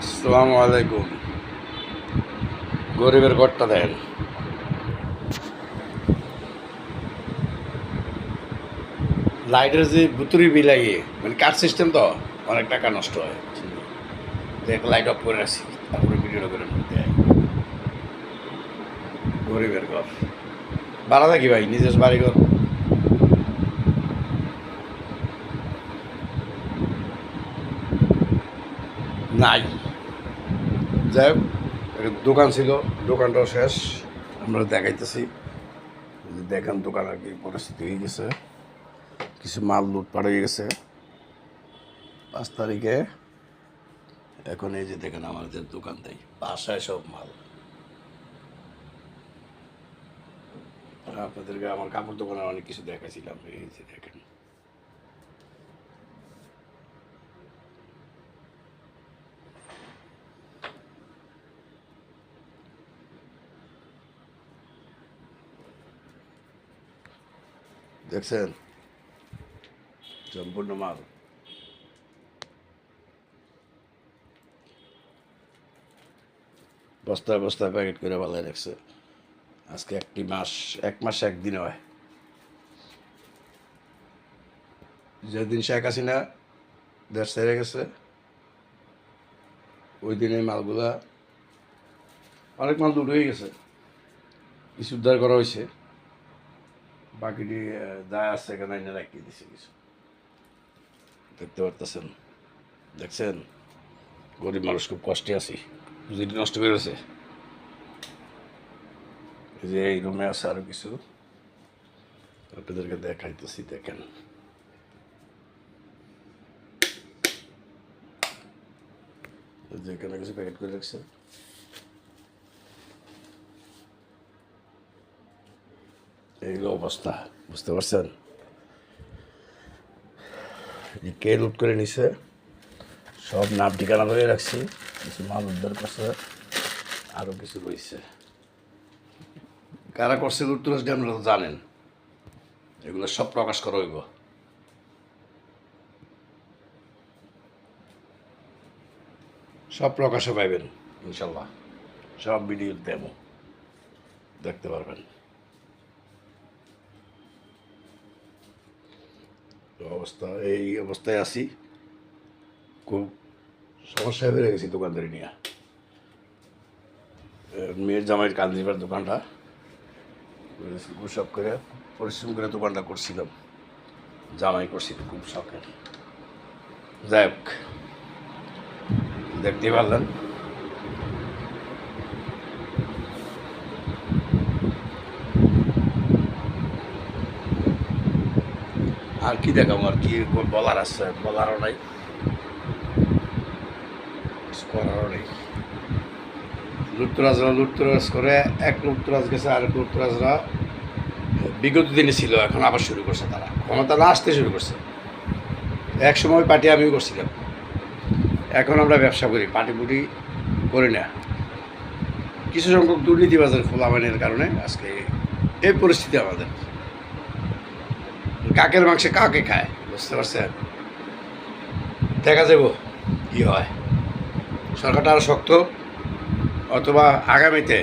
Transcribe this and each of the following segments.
আসসালামু আলাইকুম। গরিবের ঘরটা দেন। লাইটের যে বুতুরি বিলাইয়ে মানে কাঠ সিস্টেম তো অনেক টাকা নষ্ট হয়। দেখ লাইট অফ করে রাখছি, তারপরে ভিডিওটা করে মধ্যে গরিবের ঘর ভাড়া থাকি ভাই, নিজের বাড়ি ঘর নাই। যাই হোক, একটা দোকান ছিল, দোকানটাও শেষ। আমরা দেখাইতেছি, দেখেন দোকান আর কি পরিস্থিতি হয়ে গেছে। কিছু মাল লুটপাট হয়ে গেছে 5 তারিখে। এখন এই যে দেখেন আমাদের দোকান দেয় বাসায় সব মাল। আপনাদেরকে আমার কাপড় দোকানে অনেক কিছু দেখাইছিলাম, এই যে দেখেন। দেখছেন সম্পূর্ণ মাল। বস্তায় বস্তায় প্যাকেট করে বালায় রাখছে। আজকে এক মাস একদিন হয়। যেদিন শেখ হাসিনা দেশ ছেড়ে গেছে ওই দিন এই মালগুলা, অনেক মাল লুট হয়ে গেছে, কিছু উদ্ধার করা হয়েছে, বাকিটি যা আছে এখানে এনে রাখিয়ে দিছে কিছু। দেখতে পারতেছেন, দেখছেন গরিব মানুষ খুব কষ্টে আছি, পুঁজিটি নষ্ট করেছে। এই যে এই রুমে আছে আরো কিছু, আপনাদেরকে দেখাইতেছি, দেখেন। যেখানে কিছু প্যাকেট করে রাখছে, এইগুলো অবস্থা, বুঝতে পারছেন? কে লুট করে নিছে সব নাম ঠিকানা ধরে রাখছি, কিছু মাল উদ্ধার করছে, আরও কিছু রয়েছে। কারা করছে লুটতরাজটি আপনারা তো জানেন, এগুলো সব প্রকাশ করা হইব। সব প্রকাশে পাইবেন ইনশাল্লাহ, সব ভিডিও দেব, দেখতে পারবেন। অবস্থা এই অবস্থায় আছি, খুব সমস্যায় বেড়ে গেছি দোকানদারি নিয়ে। মেয়ের জামাইয়ের কান্দিবার দোকানটা সব করে পরিশ্রম করে দোকানটা করছিলাম, জামাই করছিল খুব শখের। যাই হোক, দেখতে পারলেন। আর কি দেখাবো, আর কি বলার আছে, বলারও নাই, করারও নেই। লুটতরাজরা লুটতরাজ করে, এক লুটতরাজ গেছে, আরেক লুটতরাজরা বিগত দিনে ছিল, এখন আবার শুরু করছে, তারা ক্ষমতা না আসতে শুরু করছে। এক সময় পার্টি আমিও করছিলাম, এখন আমরা ব্যবসা করি, পার্টি পুটি করি না। কিছু সংখ্যক দুর্নীতিবাজের খোলামানের কারণে আজকে এই পরিস্থিতি আমাদের। কাকের মাংসে কাকে খায়, বুঝতে পারছেন? দেখা যাব কী হয়, সরকারটা আরও শক্ত, অথবা আগামীতে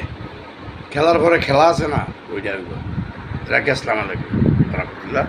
খেলার পরে খেলা আছে না, ওইটা রাখি। আসসালামু আলাইকুম রহমতুল্লাহ।